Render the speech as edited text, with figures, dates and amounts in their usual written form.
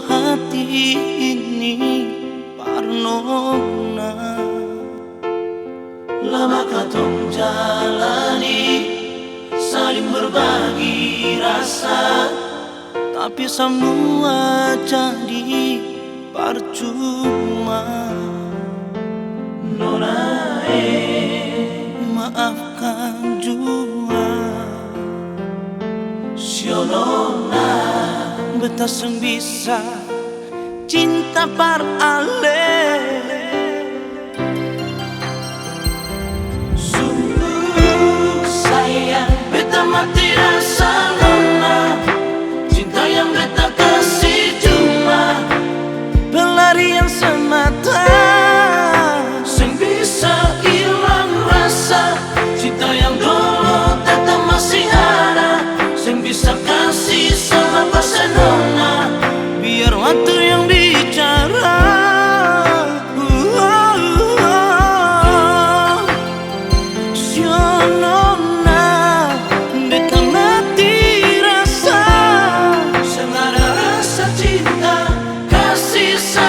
hati ini Parnona. Lama katong jalani, saling berbagi rasa, tapi semua jadi percuma. Nona maafkan jua Sio Nona, beta seng bisa cinta par ale. sungguh sayang beta mati rasa Nona. Cinta yang beta kasih cuma Pelarian semata, sing bisa hilang rasa. Cinta yang dulu tetap masih ada, sing bisa kasih sama Barcelona. biar waktu yang bicara. Nona, beta mati rasa. Seng ada rasa cinta kasih sayang